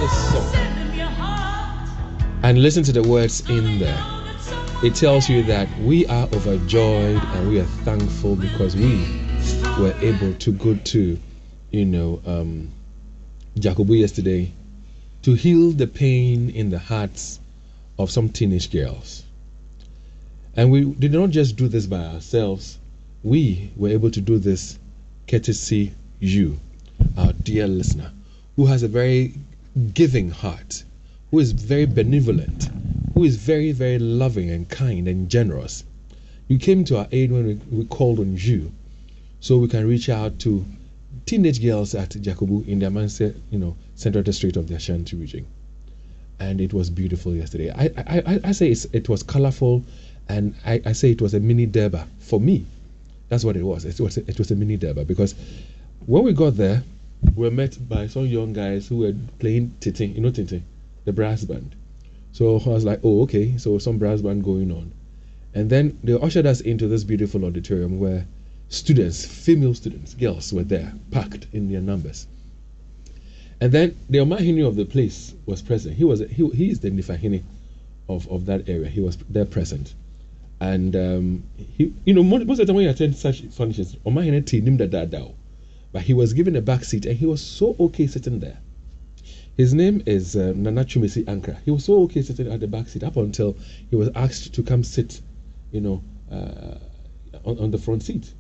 this song and listen to the words in there, it tells you that we are overjoyed and we are thankful because we were able to go to, Jacobo yesterday to heal the pain in the hearts of some teenage girls. And we did not just do this by ourselves. We were able to do this courtesy you, our dear listener, who has a very giving heart, who is very benevolent, who is very, very loving and kind and generous. You came to our aid when we called on you, so we can reach out to teenage girls at Jacobo in the Amanse, Central District of the Ashanti region. And it was beautiful yesterday. I say it was colorful, and I say it was a mini Durbar for me. That's what it was. It was a mini Durbar because when we got there, we were met by some young guys who were playing Tintin, Tintin, the brass band. So I was like, oh, okay, so some brass band going on. And then they ushered us into this beautiful auditorium where students, female students, girls were there, packed in their numbers. And then the Omahini of the place was present. He is the Nifahini of that area. He was there present. And most of the time when you attend such functions, Omahini him the dadao. But he was given a back seat and he was so okay sitting there. His name is Nana Chumesi Ankra. He was so okay sitting at the back seat up until he was asked to come sit, on the front seat.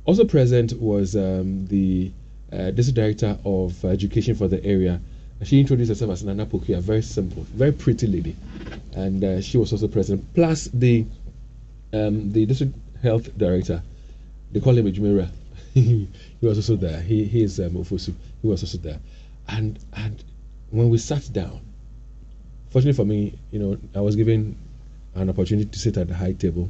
Also present was the district director of education for the area. She introduced herself as Nana Pokia, very simple, very pretty lady, and she was also present. Plus the district health director, they call him Ejumera. He was also there. He is Mofosu. He was also there, and when we sat down, fortunately for me, I was given an opportunity to sit at the high table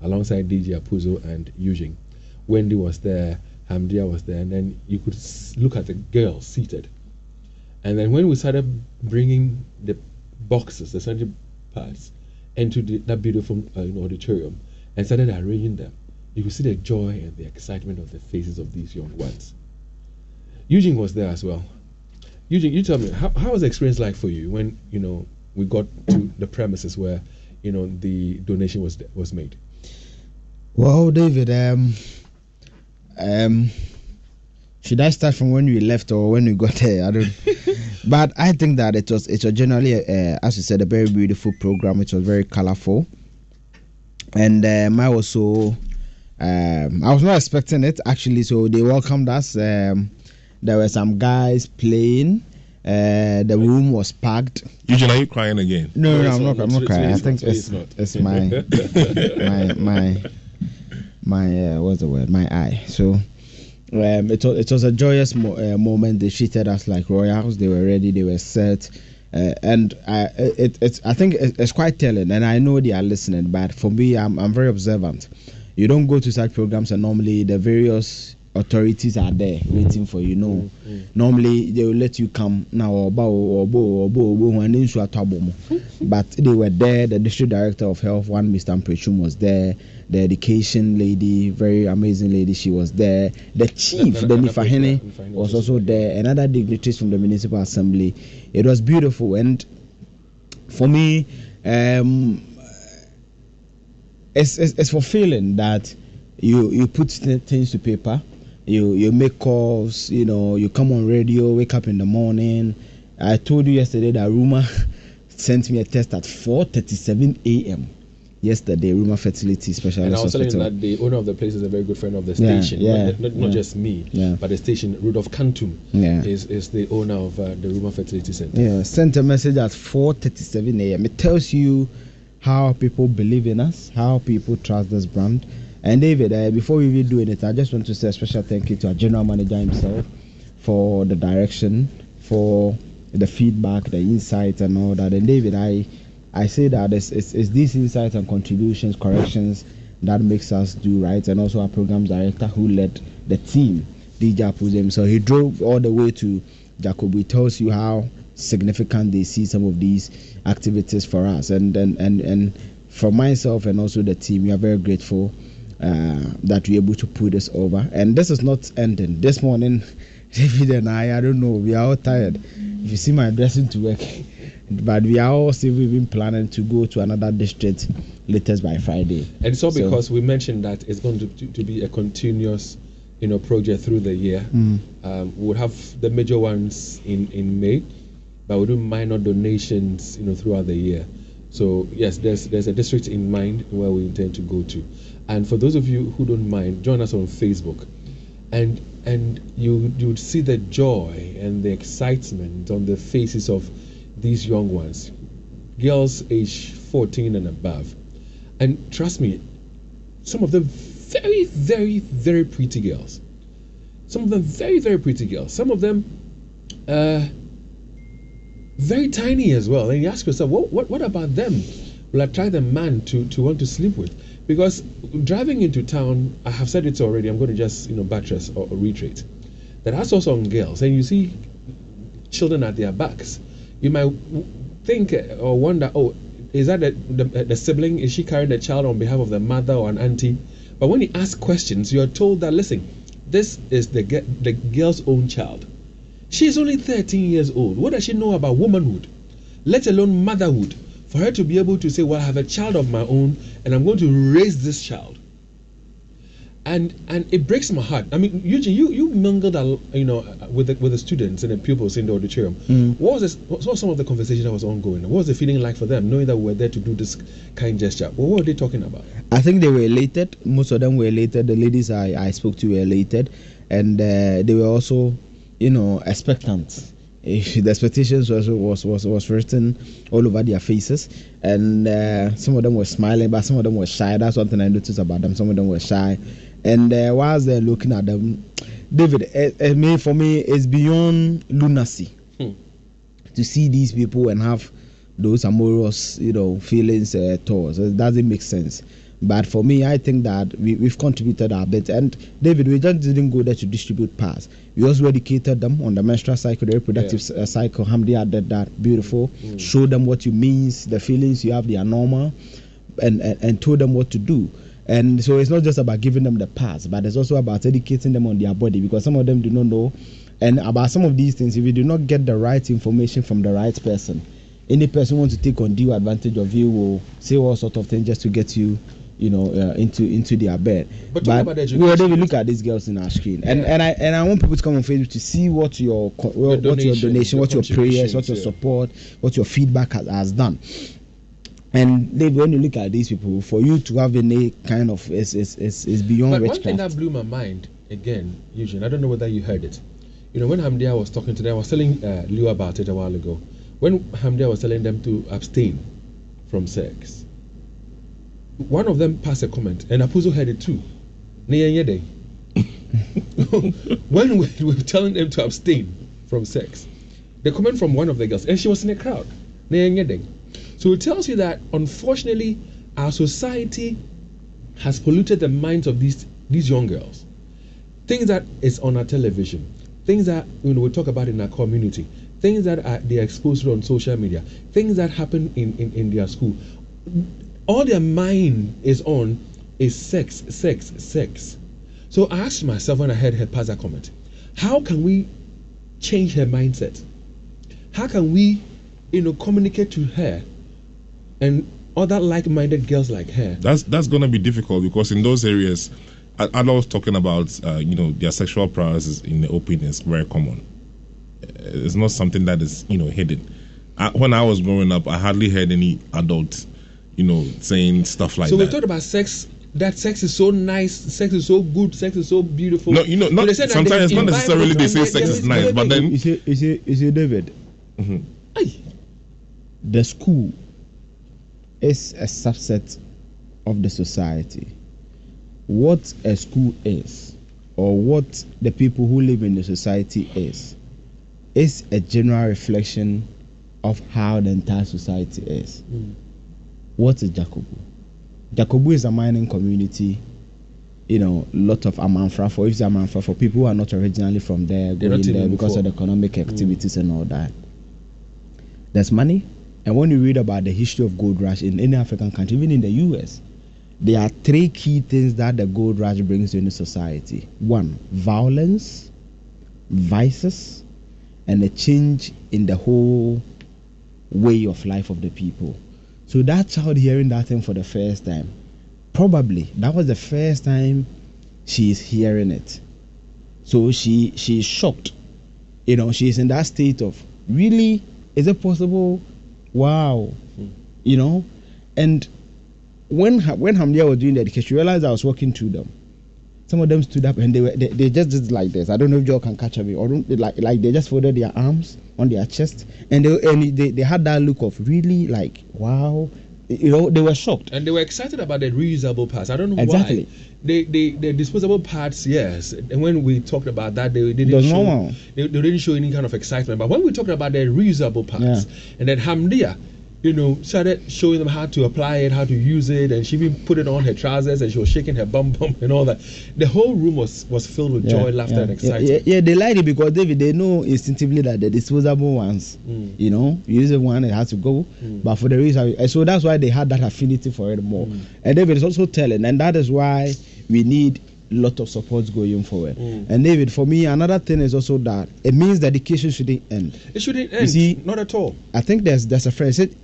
alongside DJ Apuzo and Eugene. Wendy was there, Hamdia was there, and then you could look at the girls seated. And then when we started bringing the boxes, the sanitary pads, into that beautiful auditorium and started arranging them, you could see the joy and the excitement of the faces of these young ones. Eugene was there as well. Eugene, you tell me, how was the experience like for you when we got to the premises where the donation was made? Well, David, should I start from when we left or when we got there? I don't. But I think that it was generally, as you said, a very beautiful program. It was very colorful, and I was so. I was not expecting it actually. So they welcomed us. There were some guys playing. The room was packed. Eugene, are you crying again? No, I'm not crying. I think it's my what's the word? My eye. So it was a joyous moment. They treated us like royals. They were ready. They were set. And I think it's quite telling. And I know they are listening. But for me, I'm very observant. You don't go to such programs and normally the various authorities are there waiting for you. Normally they will let you come now but they were there. The district director of health, one Mr. Amprechum, was there. The education lady, very amazing lady, she was there. The chief, the Nifahene, was also there, and other dignitaries from the municipal assembly. It was beautiful, and for me, it's fulfilling that you put things to paper. You make calls, you come on radio, wake up in the morning. I told you yesterday that Ruma sent me a test at 4:37 a.m. yesterday, Ruma Fertility Specialist And I was telling Hospital. you that the owner of the place is a very good friend of the station. Not just me, but the station, Rudolph Kantum, is the owner of the Ruma Fertility Center. Yeah, sent a message at 4:37 a.m. It tells you how people believe in us, how people trust this brand. And David, before we even do anything, I just want to say a special thank you to our general manager himself for the direction, for the feedback, the insights and all that. And David, I say that it's these insights and contributions, corrections that makes us do right. And also our programs director who led the team, DJ Apuzem. So he drove all the way to Jacobo. He tells you how significant they see some of these activities for us. And for myself and also the team, we are very grateful that we're able to put this over. And this is not ending. This morning, David and I don't know, we are all tired. if you see my dressing to work. But we are also even planning to go to another district latest by Friday. And it's all because we mentioned that it's going to be a continuous, project through the year. We'll have the major ones in May, but we'll do minor donations, throughout the year. So yes, there's a district in mind where we intend to go to. And for those of you who don't mind, join us on Facebook, and you would see the joy and the excitement on the faces of these young ones, girls aged 14 and above. And trust me, some of them very, very, very pretty girls. Some of them very, very pretty girls. Some of them very tiny as well. And you ask yourself, what about them will attract a man to want to sleep with? Because driving into town, I have said it already, I'm going to just buttress or reiterate, that I saw some girls and you see children at their backs. You might think or wonder, is that the sibling? Is she carrying the child on behalf of the mother or an auntie? But when you ask questions, you're told that, listen, this is the girl's own child. She's only 13 years old. What does she know about womanhood, let alone motherhood, for her to be able to say, well, I have a child of my own and I'm going to raise this child? And it breaks my heart. I mean, Eugene, you mingled, with the students and the pupils in the auditorium. What was some of the conversation that was ongoing? What was the feeling like for them, knowing that we were there to do this kind gesture? What were they talking about? I think they were elated. Most of them were elated. The ladies I spoke to were elated, and they were also, expectant. The expectations was written all over their faces, and some of them were smiling, but some of them were shy. That's one thing I noticed about them. Some of them were shy. And whilst they're looking at them, David, for me, it's beyond lunacy to see these people and have those amorous, feelings towards. It doesn't make sense. But for me, I think that we've contributed our bit. And David, we just didn't go there to distribute pads. We also educated them on the menstrual cycle, the reproductive cycle. Hamdia did that, beautiful. Show them what it means, the feelings you have, they are normal, and told them what to do. And so it's not just about giving them the pads, but it's also about educating them on their body, because some of them do not know. And about some of these things, if you do not get the right information from the right person, any person who wants to take undue advantage of you will say all sorts of things just to get you, into their bed. But we already look at these girls in our screen, and I want people to come on Facebook to see what your donation, what your prayers, what your support, what your feedback has done. And when you look at these people, for you to have any kind of is beyond witchcraft. One thing that blew my mind again, Eugene, I don't know whether you heard it. When Hamdia was talking to them, I was telling Leo about it a while ago. When Hamdia was telling them to abstain from sex, one of them passed a comment, and Apuzo heard it too. When we were telling them to abstain from sex, the comment from one of the girls, and she was in a crowd. So it tells you that, unfortunately, our society has polluted the minds of these young girls. Things that is on our television, things that we talk about in our community, things that they are exposed to on social media, things that happen in their school. All their mind is on is sex. So I asked myself when I heard her pass that comment, how can we change her mindset? How can we, communicate to her and other like-minded girls like her? That's going to be difficult, because in those areas, adults talking about their sexual prowess in the open is very common. It's not something that is hidden. When I was growing up, I hardly heard any adult saying stuff like that. So we talked about sex. That sex is so nice, sex is so good, sex is so beautiful. No, not sometimes not necessarily they say sex is nice, but then you see, David. The school is a subset of the society. What a school is, or what the people who live in the society is a general reflection of how the entire society is. What is Jacobo? Jacobo is a mining community. Lot of Amanfra for people who are not originally from there, going there because of the economic activities and all that. There's money. And when you read about the history of gold rush in any African country, even in the US, there are three key things that the gold rush brings to any society. One, violence, vices, and a change in the whole way of life of the people. So that child hearing that thing for the first time, probably that was the first time she is hearing it. So she's shocked. She's in that state of, really, is it possible? Wow. And when Hamdia was doing the education, she realized I was walking through them. Some of them stood up and they just did like this. I don't know if Joe can catch me, or don't like they just folded their arms on their chest, and they had that look of really like, wow. They were shocked, and they were excited about the reusable parts. I don't know exactly. Why. The disposable parts, yes. And when we talked about that, they didn't show any kind of excitement. But when we talked about the reusable parts, and then Hamdia, started showing them how to apply it, how to use it, and she even put it on her trousers, and she was shaking her bum and all that. The whole room was filled with joy, laughter, and excitement. Yeah, they liked it because they know instinctively that the disposable ones, you use it one, it has to go. But for the reason, so that's why they had that affinity for it more. And David is also telling, and that is why we need lot of support going forward. And David, for me, another thing is also that it means that education shouldn't end. It shouldn't end. You see, not at all. I think there's a phrase, said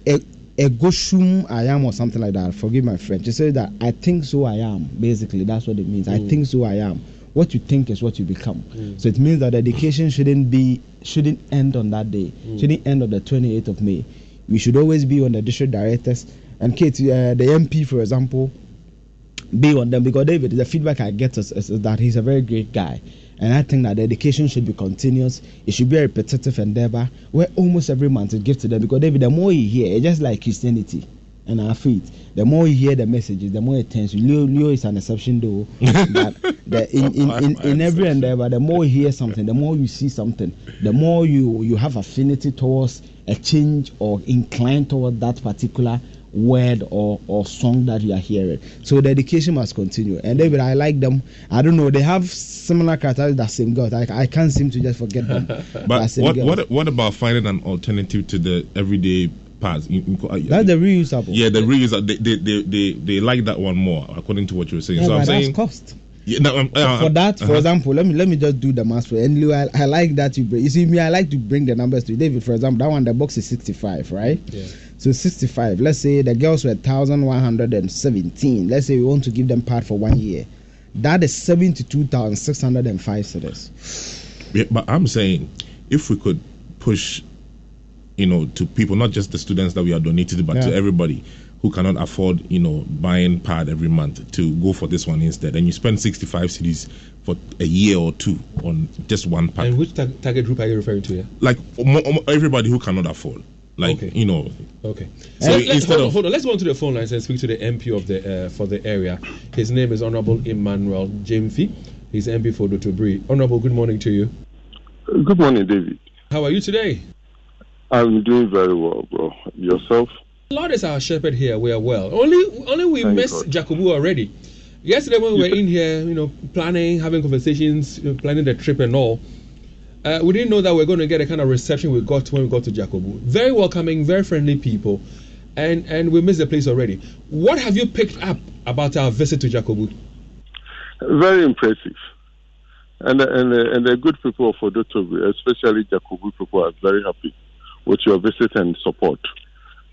egoshum I am, or something like that. Forgive my French. It says that I think so I am. Basically, that's what it means. I think so I am. What you think is what you become. So it means that education shouldn't end on that day. Shouldn't end on the 28th of May. We should always be on the district directors. And Kate, the MP, for example, be on them, because David, the feedback I get is that he's a very great guy, and I think that the education should be continuous. It should be a repetitive endeavor where almost every month you give to them, because David, the more you hear, it's just like Christianity and our faith, the more you hear the messages, the more it turns you. Leo is an exception though. in every endeavor, the more you hear something, the more you see something, the more you have affinity towards a change or incline toward that particular word or song that you are hearing. So the education must continue. And David, I like them. I don't know, they have similar characters that same girls. I can't seem to just forget them. But what about finding an alternative to the everyday pads? That's the reusable. Yeah, the reusable. They like that one more, according to what you're saying. Yeah, so I'm saying cost. Yeah, no, for that, for example, let me just do the math for you. And I like that you bring. You see me, I like to bring the numbers to you. David, for example, that one, the box is 65, right? Yeah. So 65. Let's say the girls were 1,117. Let's say we want to give them part for 1 year. That is 72,605 cedis. Yeah, but I'm saying, if we could push, to people, not just the students that we are donated, but to everybody who cannot afford, buying pad every month, to go for this one instead. And you spend 65 cedis for a year or two on just one pack. And which target group are you referring to here? Like everybody who cannot afford. Like, Okay. So hold on. Let's go on to the phone lines and speak to the MP of the for the area. His name is Honorable Emmanuel Gyamfi. He's MP for Dotobri. Honorable, good morning to you. Good morning, David. How are you today? I'm doing very well, bro. Yourself? Lord is our shepherd here. We are well. Only we missed Jacobu already. Yesterday when we were in here, planning, having conversations, planning the trip and all, we didn't know that we are going to get a kind of reception we got when we got to Jacobu. Very welcoming, very friendly people, and we missed the place already. What have you picked up about our visit to Jacobu? Very impressive, and the good people of Dotobri, especially Jacobu people, are very happy with your visit and support.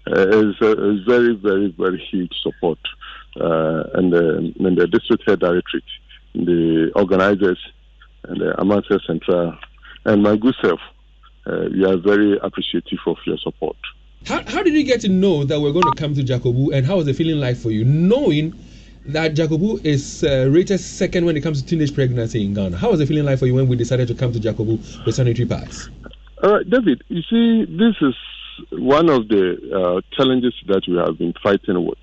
It's very, very, very huge support, and the district head directorate, the organizers, and the Amasa Central, and my good self. We are very appreciative of your support. How did you get to know that we're going to come to Jacobu, and how was it feeling like for you, knowing that Jacobu is rated second when it comes to teenage pregnancy in Ghana? How was it feeling like for you when we decided to come to Jacobu with sanitary pads? All right, David, you see, this is one of the challenges that we have been fighting with,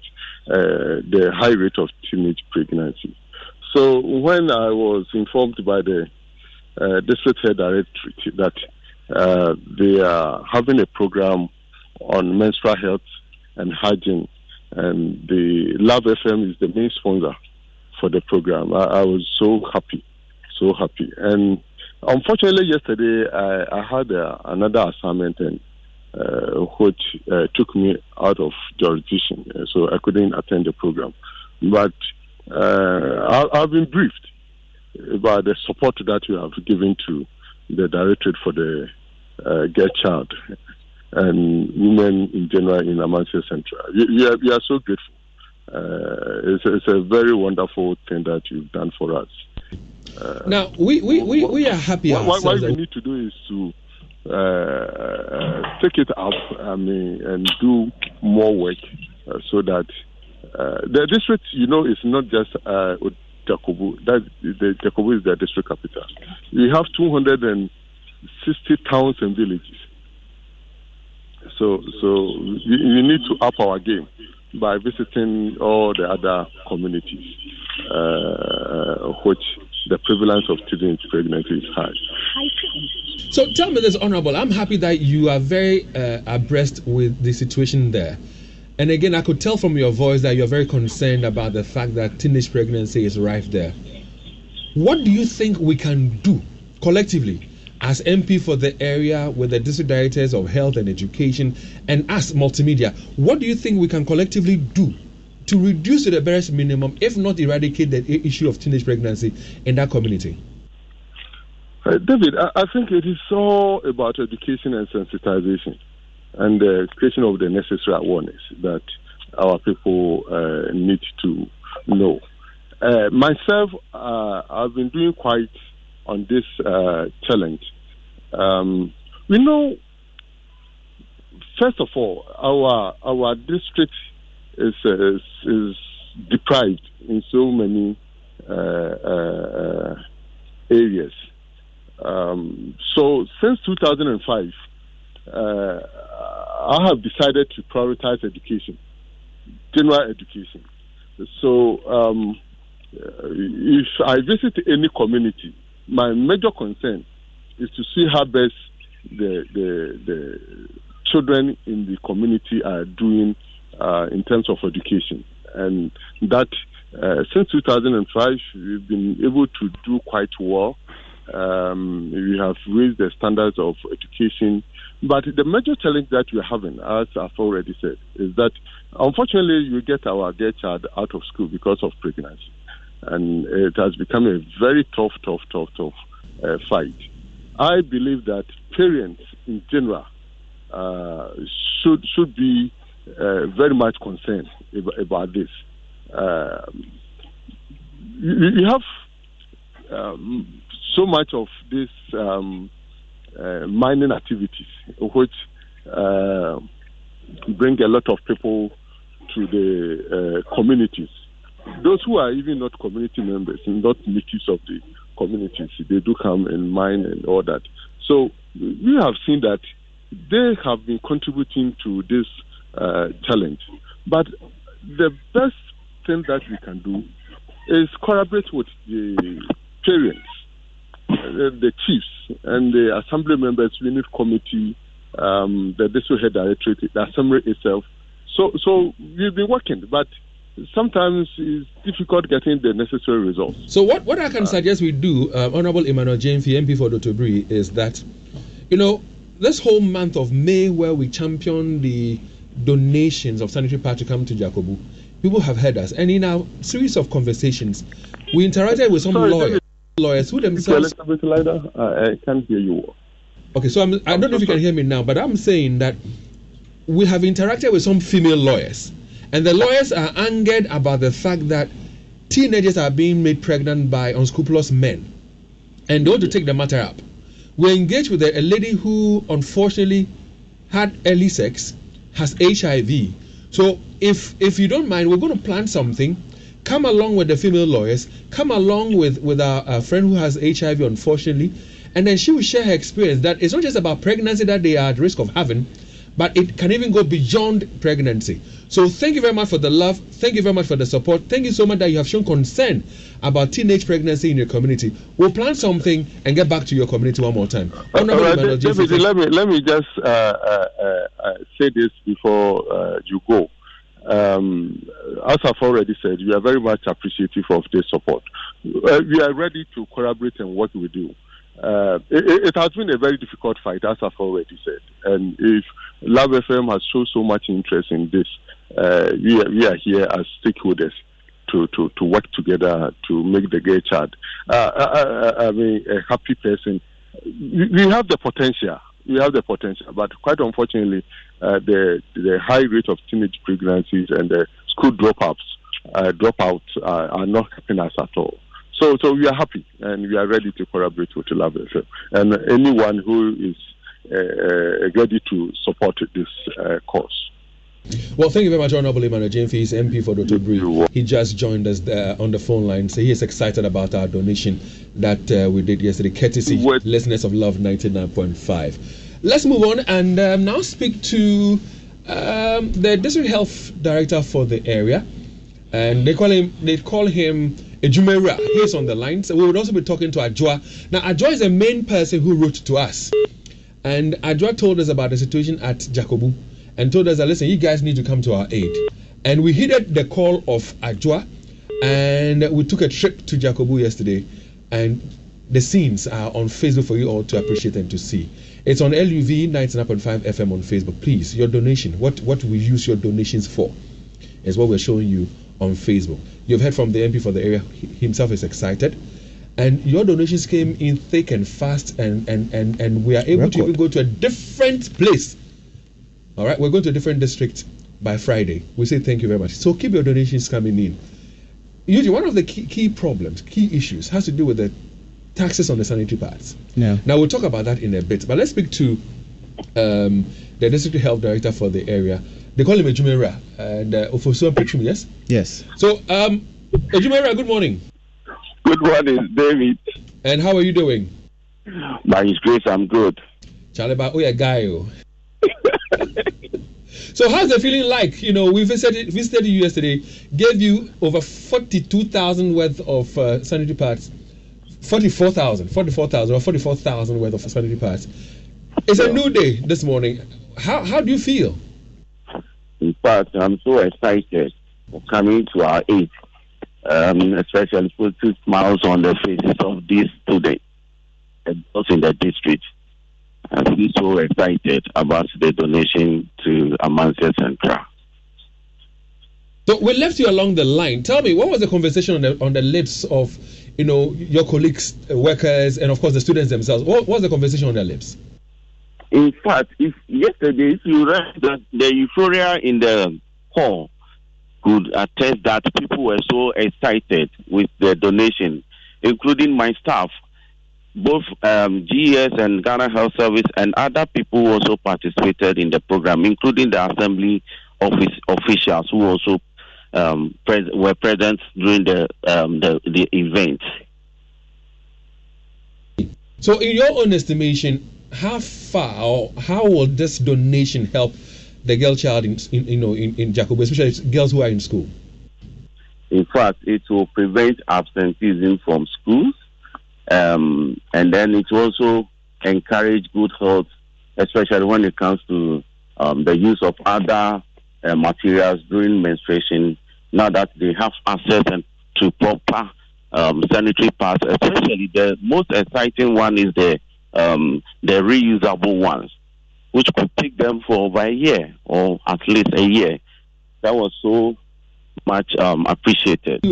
the high rate of teenage pregnancy. So when I was informed by the district head directorate that they are having a program on menstrual health and hygiene, and the Love FM is the main sponsor for the program, I was so happy. And unfortunately, yesterday I had another assignment and which took me out of jurisdiction, so I couldn't attend the program. But I've been briefed about the support that you have given to the directorate for the girl child and women in general in Amansia Central. We are so grateful. It's a very wonderful thing that you've done for us. Now, we are happy ourselves. What we need to do is to take it up, and do more work so that the district, is not just Jakobu. The Jakobu is the district capital. We have 260 towns and villages. So we need to up our game by visiting all the other communities, which the prevalence of teenage pregnancy is high. So tell me this, Honorable. I'm happy that you are very abreast with the situation there. And again, I could tell from your voice that you're very concerned about the fact that teenage pregnancy is rife there. What do you think we can do collectively as MP for the area, with the district directors of health and education, and as multimedia? What do you think we can collectively do to reduce to the barest minimum, if not eradicate the issue of teenage pregnancy in that community? David, I think it is all about education and sensitization and the creation of the necessary awareness that our people need to know. Myself, I've been doing quite on this challenge. We know, first of all, our district is deprived in so many areas. So since 2005, I have decided to prioritize education, general education. So if I visit any community, my major concern is to see how best the children in the community are doing in terms of education. And that since 2005, we've been able to do quite well. We have raised the standards of education. But the major challenge that we're having, as I've already said, is that unfortunately you get our girl child out of school because of pregnancy. And it has become a very tough fight. I believe that parents in general should be very much concerned about this. You have so much of this mining activities, which bring a lot of people to the communities. Those who are even not community members, not natives of the communities, they do come and mine and all that. So we have seen that they have been contributing to this challenge. But the best thing that we can do is collaborate with the parents, the chiefs, and the assembly members, unit committee, the district head directorate, the assembly itself. So we've been working, but sometimes it's difficult getting the necessary results. So what I can suggest we do, Honorable Emmanuel James, MP for Dotobri, is that, this whole month of May, where we champion the donations of sanitary pads to come to Jakobu, people have heard us. And in our series of conversations, we interacted with some lawyers who themselves... I can't hear you. Okay, so I don't know if you can hear me now, but I'm saying that we have interacted with some female lawyers. And the lawyers are angered about the fact that teenagers are being made pregnant by unscrupulous men. And they want to take the matter up. We engaged with a lady who unfortunately had early sex, has HIV. So if you don't mind, we're going to plan something. Come along with the female lawyers. Come along with our friend who has HIV, unfortunately. And then she will share her experience that it's not just about pregnancy that they are at risk of having, but it can even go beyond pregnancy. So thank you very much for the love. Thank you very much for the support. Thank you so much that you have shown concern about teenage pregnancy in your community. We'll plan something and get back to your community one more time. David, let me just say this before you go. As I've already said, we are very much appreciative of this support. We are ready to collaborate and work with you. It has been a very difficult fight, as I've already said. And if Love FM has shown so much interest in this, we are here as stakeholders to work together to make the girl child a happy person. We have the potential. we have the potential, but quite unfortunately, the high rate of teenage pregnancies and the school dropouts are not helping us at all. So we are happy and we are ready to collaborate with Love FM and anyone who is ready to support this cause. Well, thank you very much, Honorable Emmanuel James, MP for Dr. Bree. He just joined us on the phone line, so he is excited about our donation that we did yesterday, courtesy listeners of Love 99.5. Let's move on and now speak to the District Health Director for the area, and they call him Ejumera. He's on the line, so we would also be talking to Adjoa. Now, Adjoa is the main person who wrote to us, and Adjoa told us about the situation at Jakobu, and told us that, listen, you guys need to come to our aid. And we heeded the call of Adjoa, and we took a trip to Jakobu yesterday, and the scenes are on Facebook for you all to appreciate and to see. It's on LUV 99.5 FM on Facebook. Please, your donation, what we use your donations for, is what we're showing you on Facebook. You've heard from the MP for the area, himself is excited. And your donations came in thick and fast, and we are able to even go to a different place. All right, we're going to a different district by Friday. We say thank you very much. So keep your donations coming in. Usually, one of the key problems, key issues, has to do with the taxes on the sanitary pads. Yeah. Now, we'll talk about that in a bit. But let's speak to the District Health Director for the area. They call him Ejumera. And Ofosu Petrum, yes? Yes. So, Ejumera, good morning. Good morning, David. And how are you doing? By His grace, I'm good. Chaleba, yeah, guy. So how's the feeling like? You know, we visited you yesterday, gave you over 42,000 worth of sanitary pads, 44,000 worth of sanitary pads. It's a new day this morning. How do you feel? In fact, I'm so excited for coming to our aid, especially putting smiles on the faces of these students and those in the district. I'm so excited about the donation to Amancia Central. So we left you along the line. Tell me, what was the conversation on the lips of, you know, your colleagues, workers, and of course the students themselves? What was the conversation on their lips? In fact, if you read the euphoria in the hall could attest that people were so excited with the donation, including my staff. Both GES and Ghana Health Service and other people also participated in the program, including the assembly office officials who also were present during the event. So, in your own estimation, how far or how will this donation help the girl child in Jakobu, especially girls who are in school? In fact, it will prevent absenteeism from schools. And then it will also encourage good health, especially when it comes to the use of other materials during menstruation. Now that they have access to proper sanitary pads, especially the most exciting one is the reusable ones, which could take them for over a year or at least a year. That was so much appreciated.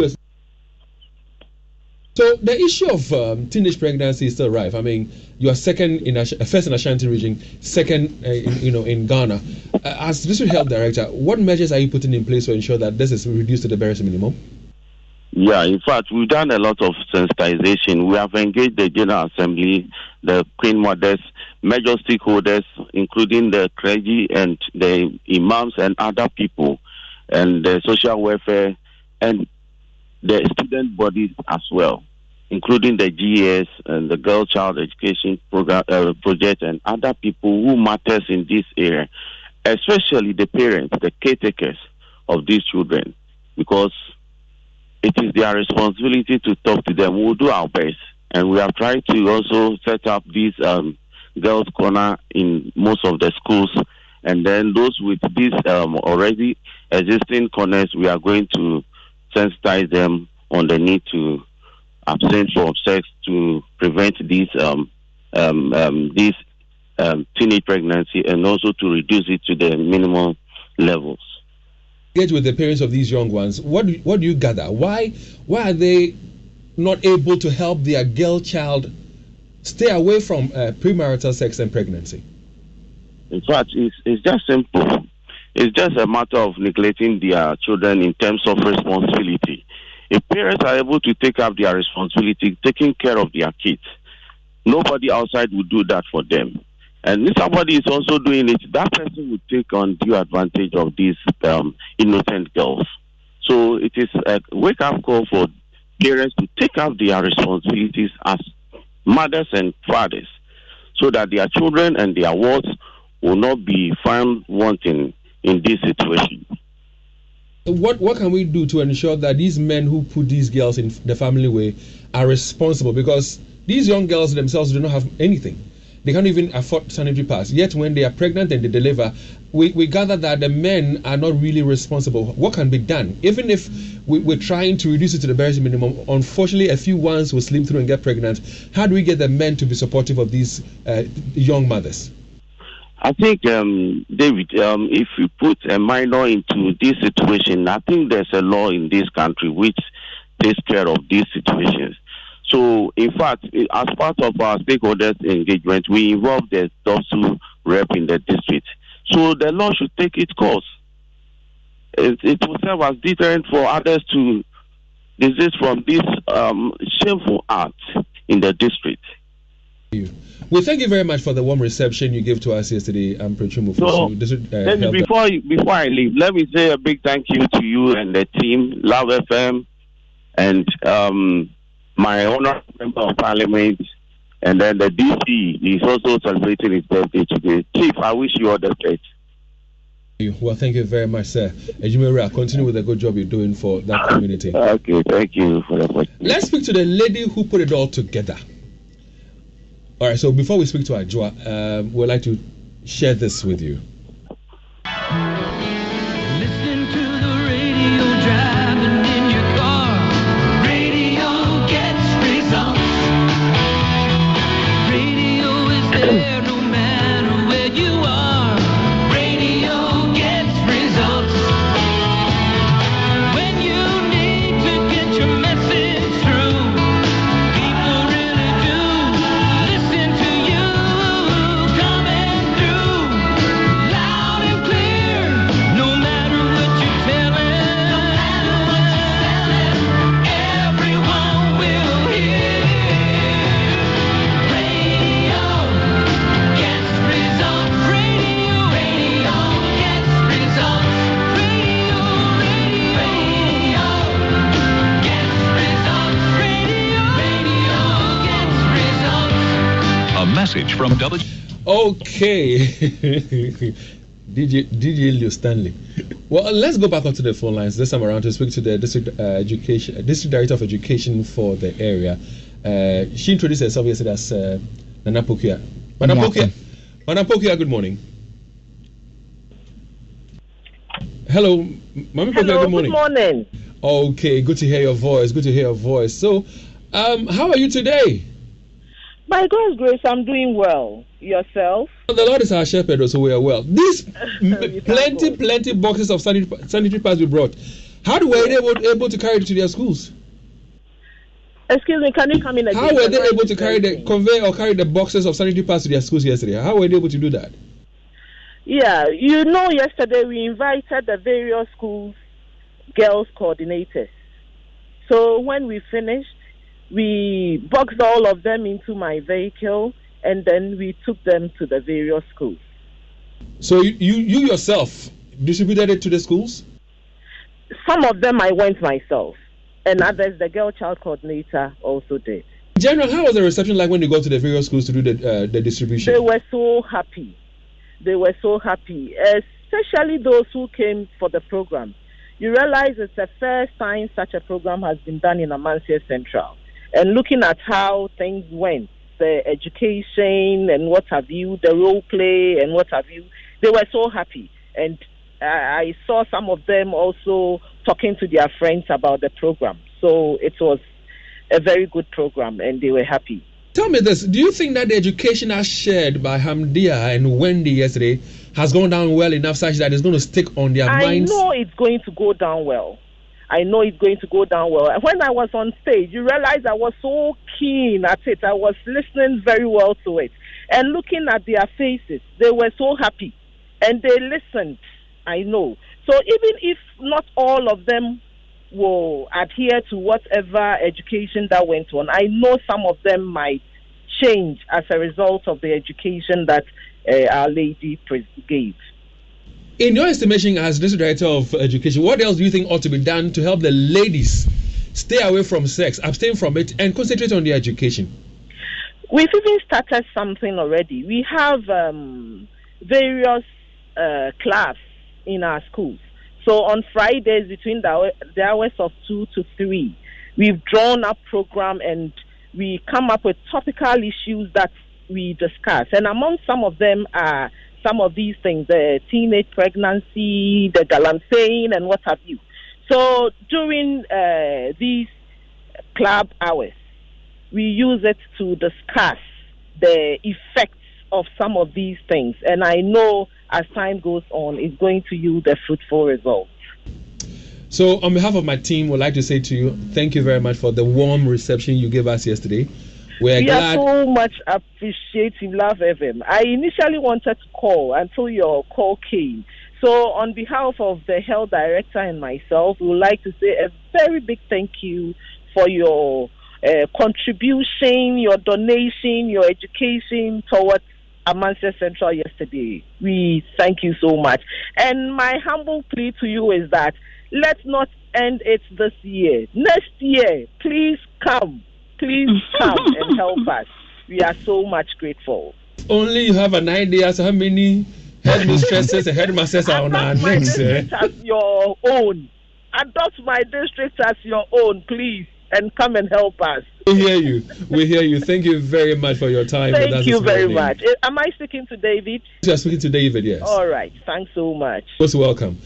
So the issue of teenage pregnancy is still rife. I mean, you are first in Ashanti region, second, in Ghana. As District Health Director, what measures are you putting in place to ensure that this is reduced to the barest minimum? Yeah, in fact, we've done a lot of sensitization. We have engaged the General Assembly, the Queen Mothers, major stakeholders, including the clergy and the imams and other people, and the social welfare and the student bodies as well, including the GES and the Girl Child Education Program project and other people who matters in this area, especially the parents, the caretakers of these children, because it is their responsibility to talk to them. We'll do our best, and we have tried to also set up these girls' corner in most of the schools, and then those with these already existing corners, we are going to sensitize them on the need to abstain from sex to prevent these teenage pregnancy and also to reduce it to the minimum levels. Engage with the parents of these young ones. What do you gather? Why are they not able to help their girl child stay away from premarital sex and pregnancy? In fact, it's just simple. It's just a matter of neglecting their children in terms of responsibility. If parents are able to take up their responsibility, taking care of their kids, nobody outside will do that for them. And if somebody is also doing it, that person will take undue advantage of these innocent girls. So it is a wake-up call for parents to take up their responsibilities as mothers and fathers, so that their children and their wards will not be found wanting in this situation. What can we do to ensure that these men who put these girls in the family way are responsible? Because these young girls themselves do not have anything. They can't even afford sanitary pads. Yet when they are pregnant and they deliver, we gather that the men are not really responsible. What can be done? Even if we're trying to reduce it to the bare minimum, unfortunately a few ones will slip through and get pregnant. How do we get the men to be supportive of these young mothers? I think, David, if you put a minor into this situation, I think there's a law in this country which takes care of these situations. So, in fact, as part of our stakeholders' engagement, we involve the DOSU rep in the district. So, the law should take its course. It will serve as deterrent for others to desist from this shameful act in the district. Well, thank you very much for the warm reception you gave to us yesterday. I'm Prechumu. So, before I leave, let me say a big thank you to you and the team, Love FM, and my honourable member of parliament, and then the DC is also celebrating his birthday today. Chief, I wish you all the best. Well, thank you very much, sir. Ejimera, continue with the good job you're doing for that community. Okay, thank you for the question. Let's speak to the lady who put it all together. All right, so before we speak to Ajua, we'd like to share this with you. Listen to the radio driving in your car. Radio gets results. Radio is there no matter where you are. Radio gets results. When you need to get your message through, people really do listen to you. Coming through loud and clear, no matter what you're telling. No matter what you're telling, everyone will hear. Radio gets results. Radio gets results. Radio gets results. Radio gets results. A message from W. Okay. DJ Leo Stanley. Well, let's go back onto the phone lines this time around to speak to the district director of education for the area. She introduced herself yesterday as Nana Pokia. Madam Pokia, good morning. Hello, Mami Pokia, good morning. Good morning. Okay, good to hear your voice. So, how are you today? By God's grace, I'm doing well. Yourself? The Lord is our shepherd, so we are well. These You thank God. plenty boxes of sanitary pads we brought. How were they able to carry it to their schools? Excuse me, can you come in again? How were they able to carry the boxes of sanitary pads to their schools yesterday? How were they able to do that? Yeah, yesterday we invited the various schools, girls coordinators. So when we finished, we boxed all of them into my vehicle, and then we took them to the various schools. So you yourself distributed it to the schools? Some of them I went myself, and others the girl child coordinator also did. In general, how was the reception like when you go to the various schools to do the distribution? They were so happy. Especially those who came for the program. You realize it's the first time such a program has been done in Amancia Central. And looking at how things went, the education and what have you, the role play and what have you, they were so happy. And I saw some of them also talking to their friends about the program. So it was a very good program and they were happy. Tell me this, do you think that the education as shared by Hamdia and Wendy yesterday has gone down well enough such that it's going to stick on their minds? I know it's going to go down well. When I was on stage, you realize I was so keen at it. I was listening very well to it. And looking at their faces, they were so happy and they listened, I know. So even if not all of them will adhere to whatever education that went on, I know some of them might change as a result of the education that Our Lady gave. In your estimation, as District Director of Education, what else do you think ought to be done to help the ladies stay away from sex, abstain from it, and concentrate on their education? We've even started something already. We have various clubs in our schools. So on Fridays, between the hours of 2 to 3, we've drawn up program and we come up with topical issues that we discuss. And among some of them are some of these things, the teenage pregnancy, the galanthane, and what have you. So during these club hours, we use it to discuss the effects of some of these things. And I know as time goes on, it's going to yield a fruitful result. So on behalf of my team, we'd like to say to you, thank you very much for the warm reception you gave us yesterday. We are glad. So much appreciative, Love FM. I initially wanted to call until your call came. So on behalf of the health director and myself, we would like to say a very big thank you for your contribution, your donation, your education towards Amancia Central yesterday. We thank you so much. And my humble plea to you is that let's not end it this year. Next year, please come. Please come and help us. We are so much grateful. Only you have an idea as how many headmistresses and headmasters are on our necks. As your own. Adopt my district as your own, please, and come and help us. We hear you. We hear you. Thank you very much for your time. Thank you very much. Am I speaking to David? You are speaking to David, yes. All right. Thanks so much. Most welcome.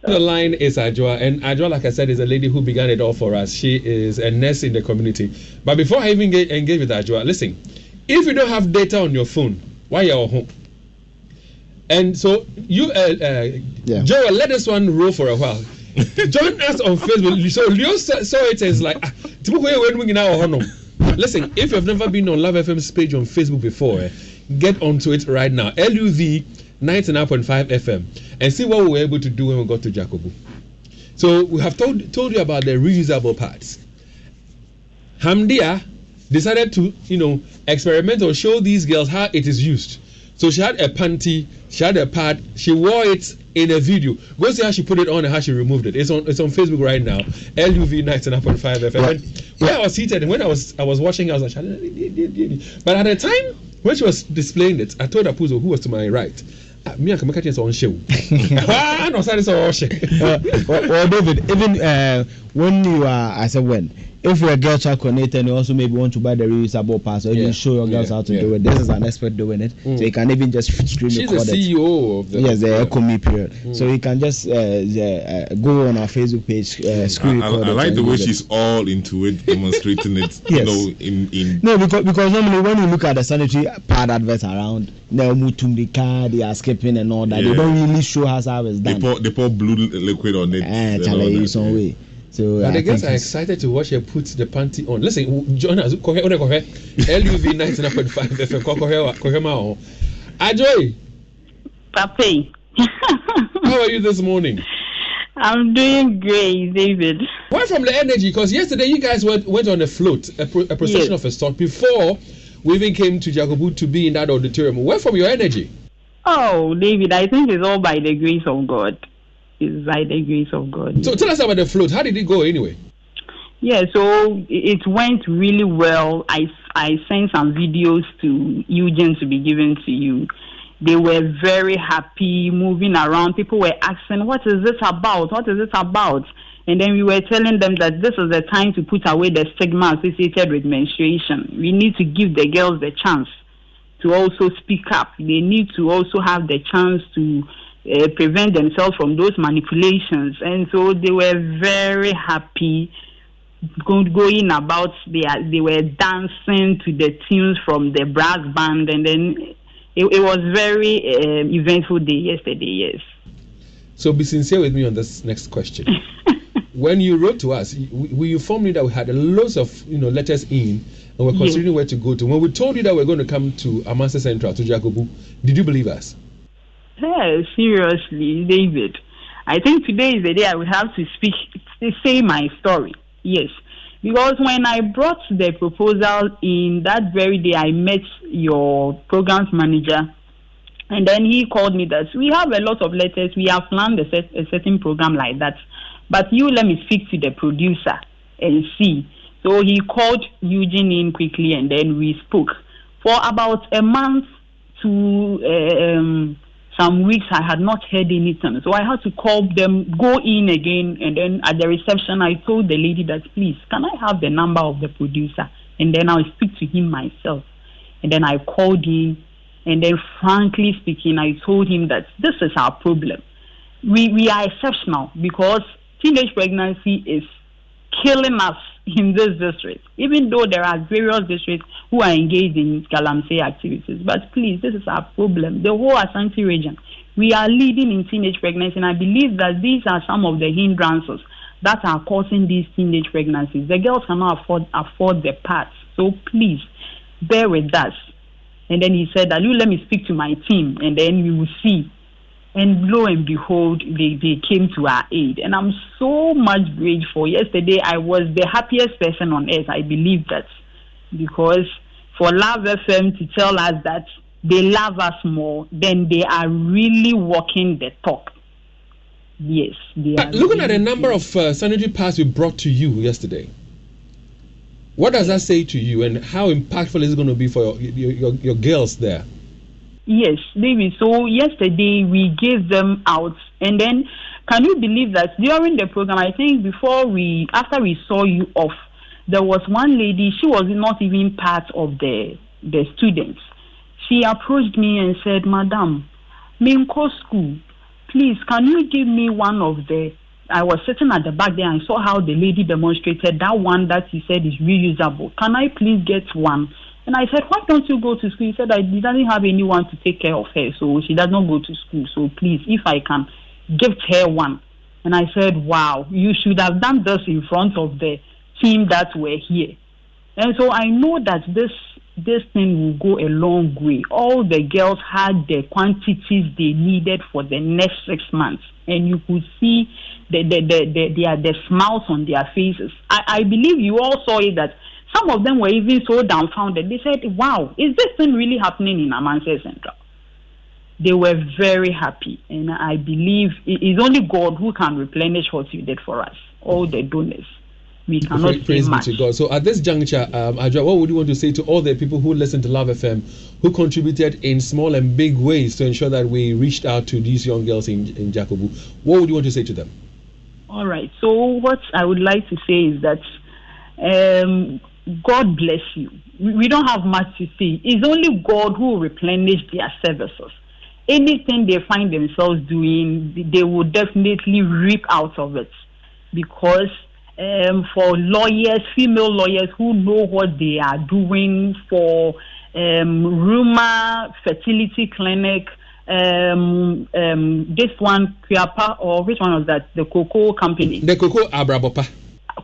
The line is Ajwa, and Ajwa, like I said, is a lady who began it all for us. She is a nurse in the community. But before I even engage with Ajwa, listen, if you don't have data on your phone, why are you home? And so you, Joel, let this one roll for a while. Join us on Facebook. So Leo saw it as like, listen, if you've never been on Love FM's page on Facebook before, get onto it right now. LUV 99.5 FM and see what we were able to do when we got to Jacobu. So we have told you about the reusable pads. Hamdia decided to, experiment or show these girls how it is used. So she had a panty, she had a pad, she wore it in a video. Go see how she put it on and how she removed it. It's on Facebook right now. LUV 99.5 FM. Right. When I was seated and when I was watching, I was like, but at the time when she was displaying it, I told Apuzo, who was to my right, me and Kamaka on show. No, well, David, even when you are, I said when, if you're a girl child coordinator and you also maybe want to buy the reusable pass or even show your girls how to do it, this is an expert doing it, so you can even just stream She's record the CEO of the the ECOME period. So you can just go on our Facebook page, screen record. I like the way she's all into it, demonstrating it. Yes. No, because normally when you look at the sanitary pad adverts around, they are skipping and all that. They don't really show us how it's done. They pour blue liquid on it. Some way. So the girls are excited to watch her put the panty on. Listen, join us. LUV 99.5 FM. Ajoy. Papi. How are you this morning? I'm doing great, David. Where from the energy? Because yesterday you guys went on a float, a procession of a sort before we even came to Jacobu to be in that auditorium. Where from your energy? Oh, David, I think it's all by the grace of God. It's by the grace of God. So tell us about the float. How did it go anyway? Yeah, so it went really well. I sent some videos to Eugene to be given to you. They were very happy, moving around. People were asking, what is this about? What is this about? And then we were telling them that this is the time to put away the stigma associated with menstruation. We need to give the girls the chance to also speak up. They need to also have the chance to prevent themselves from those manipulations. And so they were very happy going about. They were dancing to the tunes from the brass band, and then it was very eventful day yesterday. Yes. So be sincere with me on this next question. When you wrote to us, we informed you that we had loads of letters in and we're considering where to go to. When we told you that we're going to come to Amanse Central, to Jakobu, did you believe us? Yeah, seriously, David. I think today is the day I will have to say my story. Yes. Because when I brought the proposal in, that very day I met your programs manager, and then he called me that we have a lot of letters, we have planned a certain program like that, but you let me speak to the producer and see. So he called Eugene in quickly, and then we spoke. For about a month to some weeks, I had not heard anything. So I had to call them, go in again, and then at the reception, I told the lady that, please, can I have the number of the producer? And then I'll speak to him myself. And then I called him, and then frankly speaking, I told him that this is our problem. We are exceptional because teenage pregnancy is killing us in this district, even though there are various districts who are engaged in galamsey activities. But please, this is our problem. The whole Ashanti region, we are leading in teenage pregnancy, and I believe that these are some of the hindrances that are causing these teenage pregnancies. The girls cannot afford the parts, so please bear with us. And then he said that, let me speak to my team, and then we will see. And lo and behold, they came to our aid. And I'm so much grateful. Yesterday, I was the happiest person on earth. I believe that. Because for Love FM to tell us that they love us more, then they are really walking the talk. Yes. They are looking at the number of sanitary pads we brought to you yesterday, what does that say to you, and how impactful is it going to be for your girls there? Yes, David. So yesterday we gave them out, and then can you believe that during the program, I think after we saw you off, there was one lady, she was not even part of the students. She approached me and said, Madam, Minko School, please, can you give me one of the... I was sitting at the back there and saw how the lady demonstrated that one that he said is reusable. Can I please get one? And I said, why don't you go to school? He said, he doesn't have anyone to take care of her, so she does not go to school. So please, if I can gift her one. And I said, wow, you should have done this in front of the team that were here. And so I know that this thing will go a long way. All the girls had the quantities they needed for the next 6 months. And you could see the smiles on their faces. I believe you all saw it, that some of them were even so dumbfounded. They said, wow, is this thing really happening in Amanse Central? They were very happy. And I believe it is only God who can replenish what you did for us, all the donors. We cannot praise say much. be to God. So at this juncture, Adjoa, what would you want to say to all the people who listen to Love FM, who contributed in small and big ways to ensure that we reached out to these young girls in Jakobu? What would you want to say to them? All right. So what I would like to say is that God bless you. We don't have much to say. It's only God who will replenish their services. Anything they find themselves doing, they will definitely reap out of it. Because for lawyers, female lawyers who know what they are doing, for Ruma Fertility Clinic, this one, Kuapa, or which one was that? The Cocoa Company. The Cocoa Abrabopa.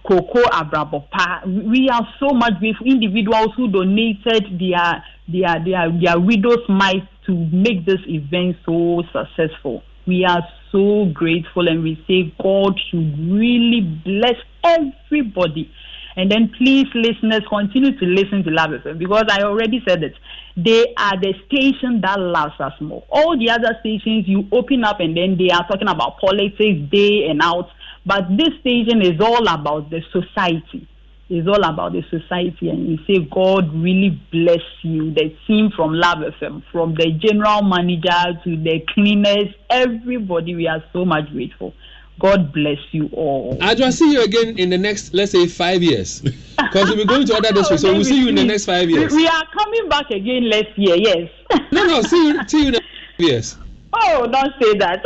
Cocoa Abrabopa. We are so much grateful. Individuals who donated their widow's mite to make this event so successful. We are so grateful, and we say God should really bless everybody. And then please, listeners, continue to listen to Love FM, because I already said it. They are the station that loves us more. All the other stations, you open up and then they are talking about politics day and out. But this station is all about the society. It's all about the society. And we say, God really bless you. The team from Love FM, from the general manager to the cleaners, everybody, we are so much grateful. God bless you all. Adjoa, see you again in the next, let's say, 5 years. Because we'll be going to other districts, so we'll see you in the next 5 years. We are coming back again next year, yes. No, see you in the next 5 years. Oh, don't say that.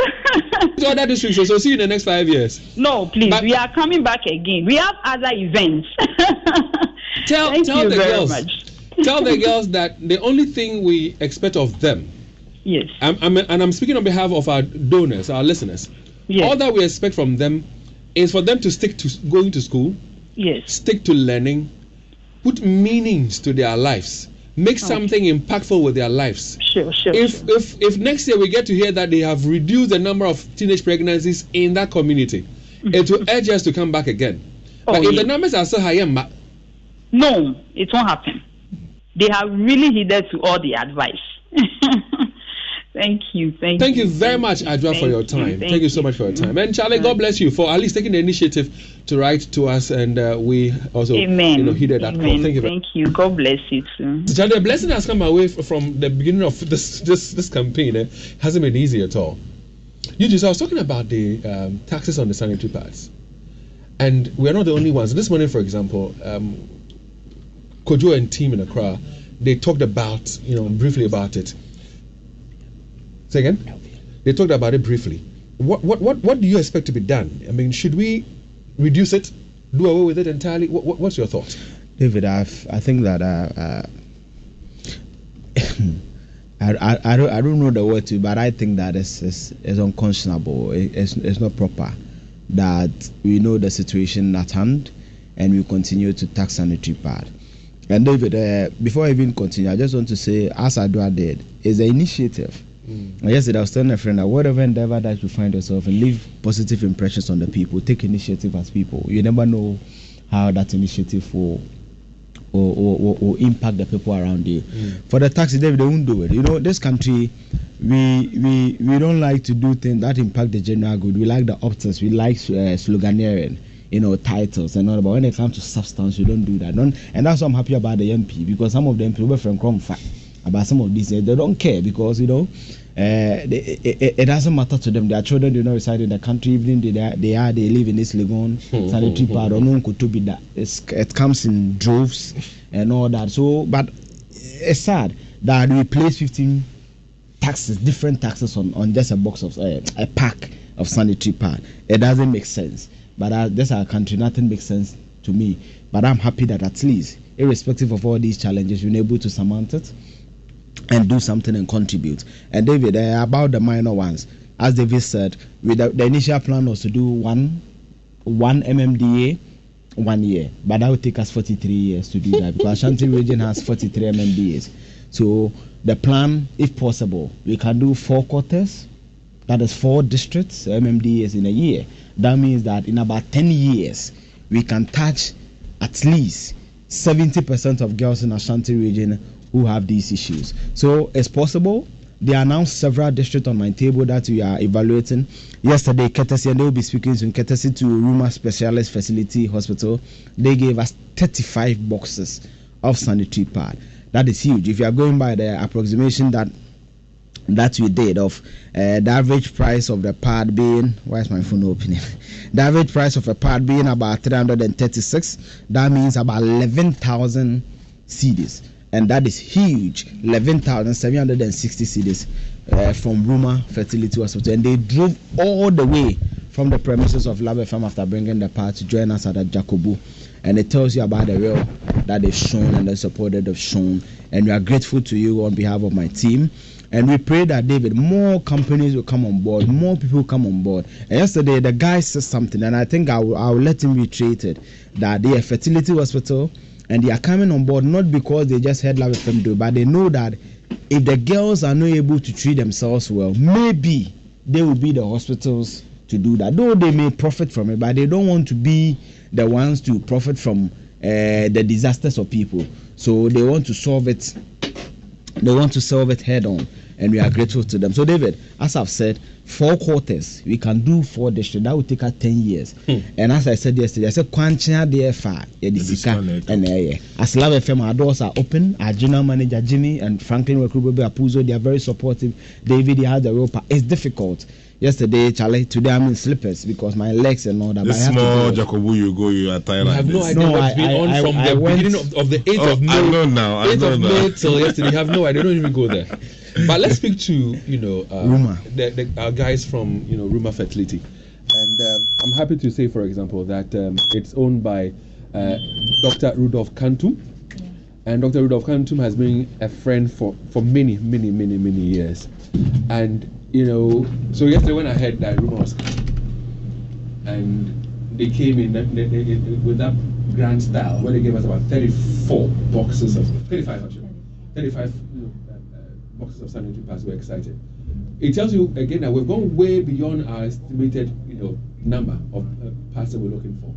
To other districts, so see you in the next 5 years. No, please, we are coming back again. We have other events. Tell you the very girls. much. Tell the girls that the only thing we expect of them, yes, I'm speaking on behalf of our donors, our listeners. Yes. All that we expect from them is for them to stick to going to school, yes, stick to learning, put meanings to their lives, make something impactful with their lives. Sure. If next year we get to hear that they have reduced the number of teenage pregnancies in that community, it will urge us to come back again. But if the numbers are so high, no, it won't happen. They have really heeded to all the advice. Thank you very much, Adwa, for your time. Thank you so much for your time. And Charlie, God bless you for at least taking the initiative to write to us, and we also heeded that call. Thank you. God bless you too. Charlie, the blessing has come away from the beginning of this campaign. Hasn't been easy at all. I was talking about the taxes on the sanitary pads, and we're not the only ones. This morning, for example, Kojo and team in Accra, they talked about, briefly about it. Say again? They talked about it briefly. What do you expect to be done? I mean, should we reduce it, do away with it entirely? What's your thought? David, I think that I don't know the word to, but I think that it's unconscionable. It's not proper that we know the situation at hand and we continue to tax sanitary pad. And David, before I even continue, I just want to say, as Adwa did, is an initiative. Yesterday I was telling a friend that whatever endeavor that you find yourself and leave positive impressions on the people, take initiative as people. You never know how that initiative will impact the people around you. For the taxi, they won't do it. This country, we don't like to do things that impact the general good. We like the optics, we like sloganeering, titles and all. But when it comes to substance, we don't do that. And that's why I'm happy about the MP, because some of them people from Cromfact about some of these, they don't care, because it doesn't matter to them. Their children do not reside in the country, even they live in this Legon sanitary pad or no could be that. It comes in droves and all that. So, but it's sad that we place 15 different taxes on just a box of a pack of sanitary pad. It doesn't make sense. But that's our country. Nothing makes sense to me. But I'm happy that at least, irrespective of all these challenges, we're able to surmount it and do something and contribute. And David, about the minor ones, as David said, the initial plan was to do one MMDA 1 year, but that would take us 43 years to do that, because Ashanti region has 43 MMDAs. So the plan, if possible, we can do 4 quarters, that is 4 districts, MMDAs in a year. That means that in about 10 years, we can touch at least 70% of girls in Ashanti region who have these issues. So it's possible. They announced several districts on my table that we are evaluating. Yesterday, Ketesi, and they will be speaking to Ketesi to Ruma Specialist Facility Hospital. They gave us 35 boxes of sanitary pad. That is huge. If you are going by the approximation that we did of the average price of the pad being, why is my phone opening? The average price of a pad being about 336. That means about 11,000 cedis. And that is huge, 11,760 cedis from Ruma Fertility Hospital. And they drove all the way from the premises of Lab FM after bringing the pad to join us at the Jacobu. And it tells you about the real that they've shown and the support that they've shown. And we are grateful to you on behalf of my team. And we pray that, David, more companies will come on board, more people will come on board. And yesterday, the guy said something, and I think I will let him reiterate it, that they are fertility hospital, and they are coming on board not because they just heard Love FM do, but they know that if the girls are not able to treat themselves well, maybe they will be the hospitals to do that. Though they may profit from it, but they don't want to be the ones to profit from the disasters of people. So they want to solve it. They want to solve it head on, and we are grateful to them. So, David, as I've said, 4 quarters, we can do 4 districts. That will take us 10 years. And as I said yesterday, I said, Kwanchina DFA, and as Love FM, our doors are open. Our general manager, Jimmy, and Franklin Wekrubobe Apuzo, they are very supportive. David, he has the rope. It's difficult. Yesterday, Charlie, today I'm in slippers because my legs and all that. This small Jacobu, you are tired. I have no idea what's been on from the beginning of the 8th of May. I know now. 8th of May till yesterday. You have no idea. Don't even go there. But let's speak to Ruma. Our guys from Ruma Fertility, and I'm happy to say, for example, that it's owned by Dr. Rudolph Kantum, and Dr. Rudolph Kantum has been a friend for many years, and so yesterday when I heard that Ruma was, and they came in with that grand style, where they gave us about 35 actually, 35 boxes of sanitary pads. We're excited. It tells you again that we've gone way beyond our estimated, number of pads that we're looking for.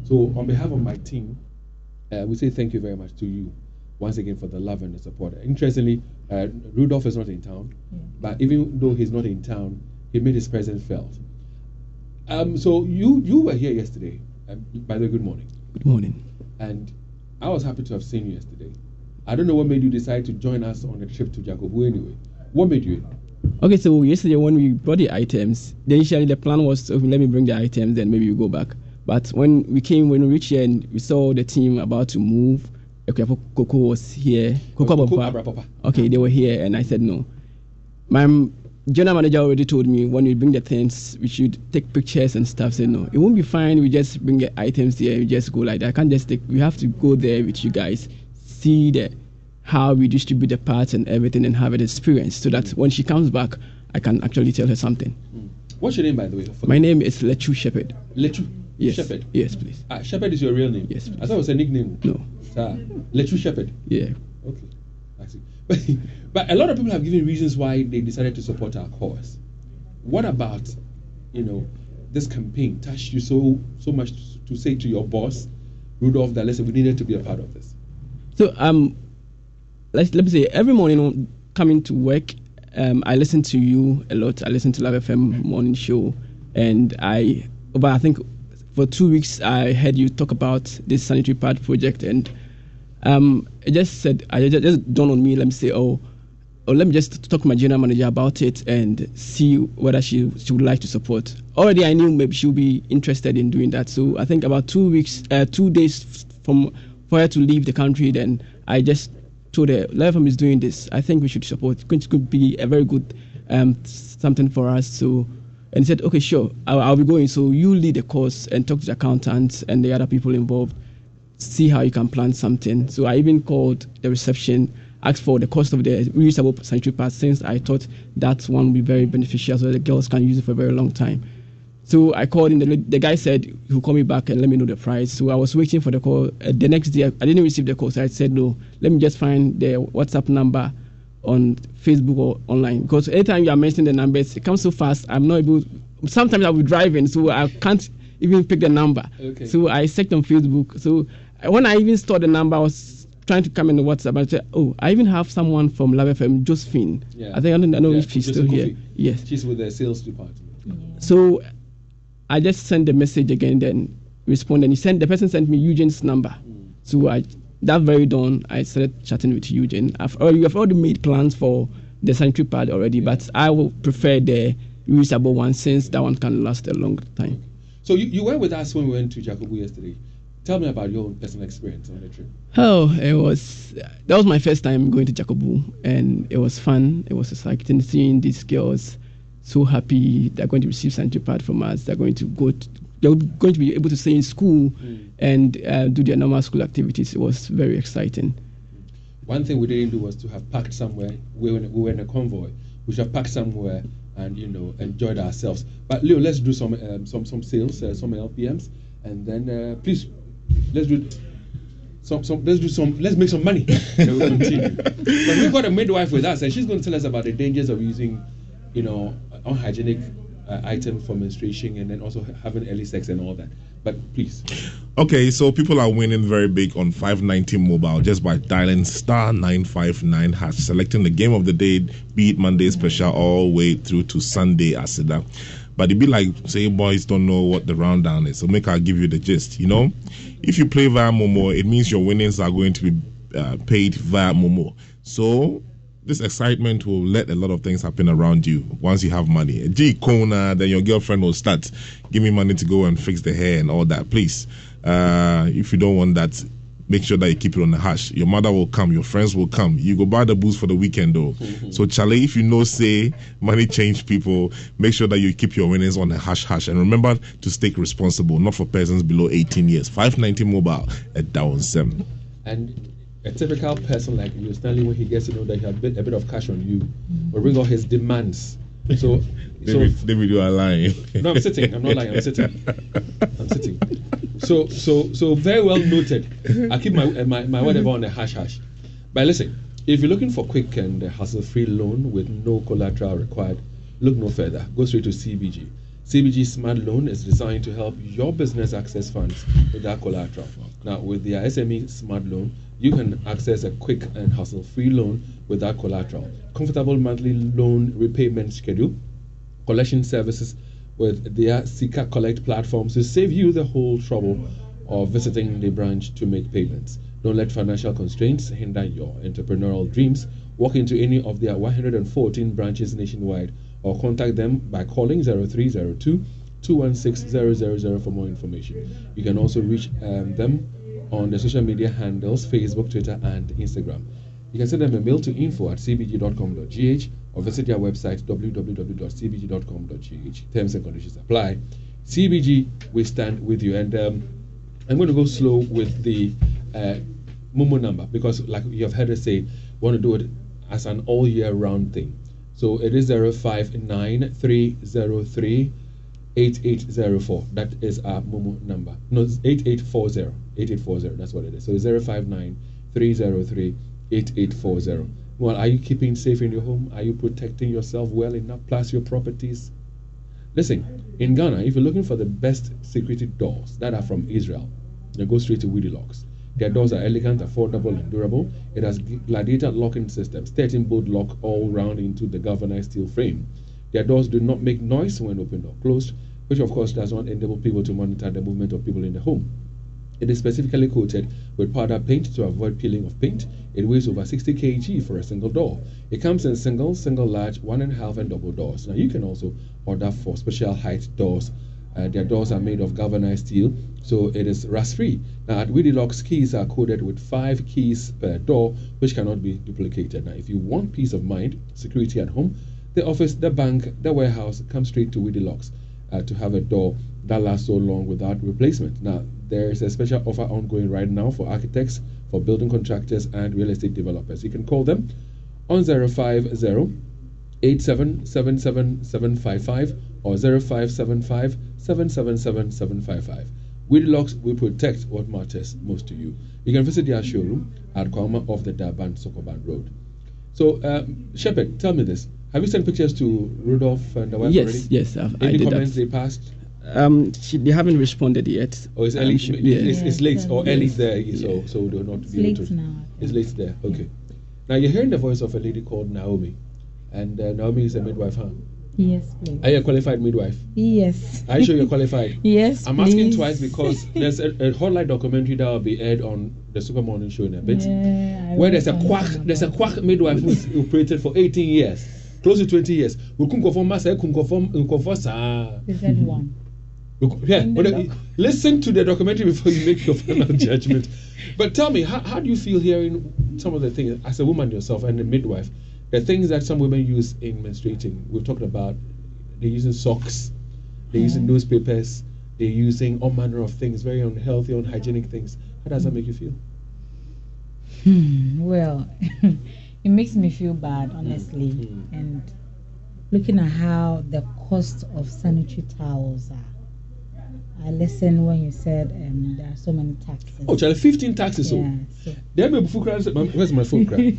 So on behalf of my team, we say thank you very much to you once again for the love and the support. Interestingly, Rudolph is not in town, but even though he's not in town, he made his presence felt. So you were here yesterday. By the way, good morning. Good morning. And I was happy to have seen you yesterday. I don't know what made you decide to join us on a trip to Jakobu anyway. What made you? Okay, so yesterday when we brought the items, initially the plan was to let me bring the items, then maybe we go back. But when we reached here and we saw the team about to move, Coco was here. Coco. Okay, they were here, and I said no. My general manager already told me when we bring the things, we should take pictures and stuff. Said no, it won't be fine. We just bring the items here. We just go like that. I can't just take. We have to go there with you guys, see how we distribute the parts and everything, and have an experience, so that when she comes back, I can actually tell her something. What's your name, by the way? My name is Lechu Shepherd. Lechu. Yes. Shepherd. Yes, please. Shepherd is your real name. Yes, please. I thought it was a nickname. No. Lechu Shepherd. Yeah. Okay. I see. But a lot of people have given reasons why they decided to support our cause. What about, this campaign touched you so much to say to your boss, Rudolph, that listen, we needed to be a part of this? So let me say, every morning coming to work, I listen to you a lot. I listen to Love FM morning show, and I think for 2 weeks I heard you talk about this sanitary pad project, and it just dawned on me. Let me say, let me just talk to my general manager about it and see whether she would like to support. Already I knew maybe she would be interested in doing that. So I think about 2 days for her to leave the country, then I just told her, Love FM is doing this. I think we should support. It could be a very good something for us. So, and he said, okay, sure, I'll be going. So you lead the course and talk to the accountants and the other people involved. See how you can plan something. So I even called the reception, asked for the cost of the reusable sanitary pads, since I thought that one would be very beneficial so the girls can use it for a very long time. So I called him. The guy said he'll call me back and let me know the price. So I was waiting for the call. The next day, I didn't receive the call. So I said, no, let me just find the WhatsApp number on Facebook or online. Because anytime you are mentioning the numbers, it comes so fast, I'm not able. Sometimes I'll be driving, so I can't even pick the number. Okay. So I searched on Facebook. So when I even saw the number, I was trying to come in the WhatsApp. I said, I even have someone from Love FM, Josephine. Yeah. I don't know if she's still here. Yes. She's with the sales department. Yeah. So I just sent the message again, then responded. The person sent me Eugene's number. So that very dawn, I started chatting with Eugene. You have already made plans for the sanitary pad already, but I will prefer the reusable one, since that one can last a long time. So you were with us when we went to Jakobu yesterday. Tell me about your own personal experience on the trip. That was my first time going to Jakobu, and it was fun. It was exciting seeing these girls so happy. They're going to receive sanitary pad from us. They're going to be able to stay in school and do their normal school activities. It was very exciting. One thing we didn't do was to have parked somewhere. We were in a convoy. We should have parked somewhere and enjoyed ourselves. But Leo, let's do some sales, some LPMs, and then please let's make some money. And we'll continue. But we've got a midwife with us, and she's going to tell us about the dangers of using unhygienic item for menstruation, and then also having early sex and all that. But please. Okay, so people are winning very big on 590 mobile just by dialing *959#, selecting the game of the day, be it Monday special all the way through to Sunday Asida. But it'd be like saying boys don't know what the rundown is. So I'll give you the gist. If you play via Momo, it means your winnings are going to be paid via Momo. So this excitement will let a lot of things happen around you once you have money. Then your girlfriend will start, give me money to go and fix the hair and all that. Please, if you don't want that, make sure that you keep it on the hush. Your mother will come, your friends will come. You go buy the booze for the weekend though. So Charlie, if you say money change people, make sure that you keep your winnings on the hush. And remember to stay responsible, not for persons below 18 years. 590 mobile at down 7. And a typical person like you, Stanley, when he gets to know that he has a bit of cash on you, will bring all his demands. David, you are lying. No, I'm sitting. I'm not lying. I'm sitting. So very well noted. I keep my whatever on the hash. But listen, if you're looking for quick and hassle-free loan with no collateral required, look no further. Go straight to CBG. CBG Smart Loan is designed to help your business access funds without collateral. Now, with their SME Smart Loan, you can access a quick and hassle-free loan without collateral, comfortable monthly loan repayment schedule, collection services with their Sika Collect platforms to save you the whole trouble of visiting the branch to make payments. Don't let financial constraints hinder your entrepreneurial dreams. Walk into any of their 114 branches nationwide or contact them by calling 0302 216 000 for more information. You can also reach them on the social media handles Facebook, Twitter, and Instagram. You can send them a mail to info@cbg.com.gh or visit their website www.cbg.com.gh. Terms and conditions apply. CBG, we stand with you. And I'm going to go slow with the Momo number because, like you have heard us say, we want to do it as an all year round thing. So it is 059-303-8804. That is our Momo number. No, it's 8840. 8840, that's what it is. So 059-303-8840. Well, are you keeping safe in your home? Are you protecting yourself well enough, plus your properties? Listen, in Ghana, if you're looking for the best security doors that are from Israel, then go straight to Weedy Locks. Their doors are elegant, affordable, and durable. It has gladiator locking systems, 13-bolt lock all round into the galvanized steel frame. Their doors do not make noise when opened or closed, which of course does not enable people to monitor the movement of people in the home. It is specifically coated with powder paint to avoid peeling of paint. It weighs over 60 kg for a single door. It comes in single large, 1.5 and double doors. Now you can also order for special height doors. Their doors are made of galvanized steel, so it is rust-free. Now at Weedy Locks, keys are coded with 5 keys per door, which cannot be duplicated. Now if you want peace of mind, security at home, the office, the bank, the warehouse, come straight to Weedy Locks to have a door that lasts so long without replacement. Now there is a special offer ongoing right now for architects, for building contractors, and real estate developers. You can call them on 050-8777-755 or 0575-777-755. Weedy Locks will protect what matters most to you. You can visit their showroom at Kwama off the Durban Sokoban Road. So, Shepherd, tell me this. Have you sent pictures to Rudolph and the wife already? Yes, I Any did comments that. they passed? They haven't responded yet. Or it's early? Yeah. It's late or early Yes. there, so they'll not It's be able late to. now. It's late there. Okay. Now you're hearing the voice of a lady called Naomi, and Naomi is a midwife, huh? Yes, please. Are you a qualified midwife? Yes. Are you sure you're qualified? Yes, I'm asking please. twice because there's a hotline documentary that will be aired on the Super Morning Show in a bit, Yeah, I where there's a read quack, something there's a about quack midwife who's operated for 18 years, close to 20 years. We couldn't confirm myself, couldn't confirm, sir. They said one. Yeah, listen to the documentary before you make your final judgment. But tell me, how do you feel hearing some of the things as a woman yourself and a midwife, the things that some women use in menstruating? We've talked about they're using socks, they're using newspapers, they're using all manner of things, very unhealthy, unhygienic things. How does that make you feel? Well, it makes me feel bad, honestly. And looking at how the cost of sanitary towels are. I listened when you said there are so many taxes. Oh, Charlie, 15 taxes. Yeah, so. Where's my phone crack?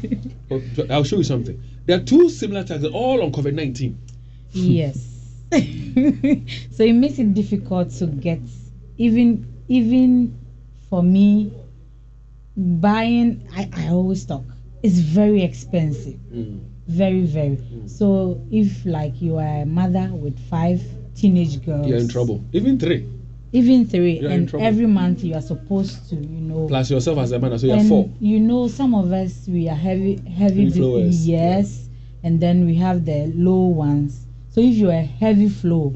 I'll show you something. There are 2 similar taxes, all on COVID-19. Yes. So it makes it difficult to get, even for me, buying, I always talk, it's very expensive. Very, very. So if like you are a mother with 5 teenage girls, You're in trouble. Even 3. Even 3, You're in and trouble. every month you are supposed to, Plus yourself as a man, so you're and 4. Some of us, we are heavy flowers. yes, and then we have the low ones. So if you're a heavy flow,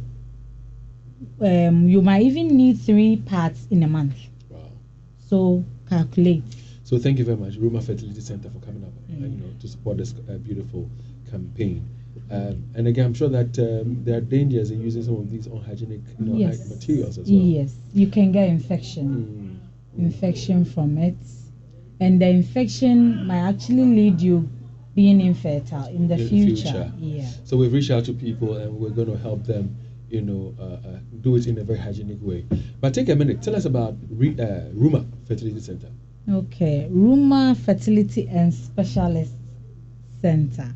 you might even need 3 parts in a month. Wow. So calculate. So thank you very much, Ruma Fertility Center, for coming up to support this beautiful campaign. And again, I'm sure that there are dangers in using some of these unhygienic Yes. materials as well. Yes, you can get infection from it, and the infection might actually lead you being infertile in the future. Yeah. So we've reached out to people and we're going to help them do it in a very hygienic way. But take a minute. Tell us about Ruma Fertility Center. Okay, Ruma Fertility and Specialist Center.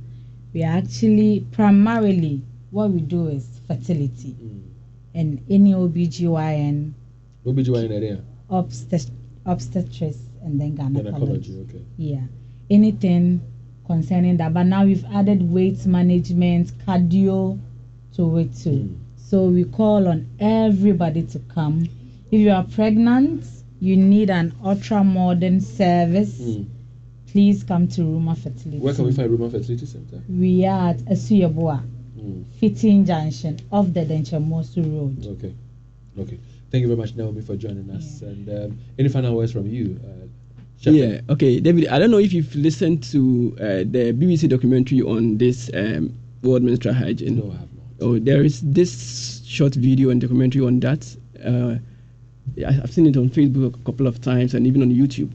We are actually primarily what we do is fertility and any OBGYN area. Obstetrics and then gynecology. Okay. Yeah, anything concerning that. But now we've added weight management, cardio to it too. So we call on everybody to come. If you are pregnant, you need an ultra modern service. Please come to Ruma Fertility. Where can we find Ruma Fertility Center? We are at Asuyeboa, Fitting Junction, off the Denchemosu Road. Okay. Thank you very much, Naomi, for joining us. And any final words from you? Okay, David, I don't know if you've listened to the BBC documentary on this World Menstrual Hygiene. No, I have not. Oh, there is this short video and documentary on that. I've seen it on Facebook a couple of times and even on YouTube.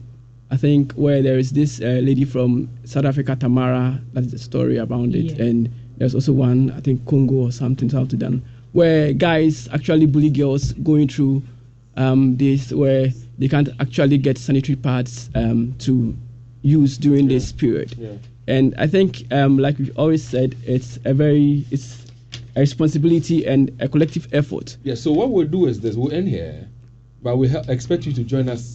I think where there is this lady from South Africa, Tamara, that's the story around it. And there's also one, I think Congo or something, South Sudan, where guys actually bully girls going through this, where they can't actually get sanitary pads to use during this period. And I think, like we've always said, it's a responsibility and a collective effort. So what we'll do is this: we'll end here, but we expect you to join us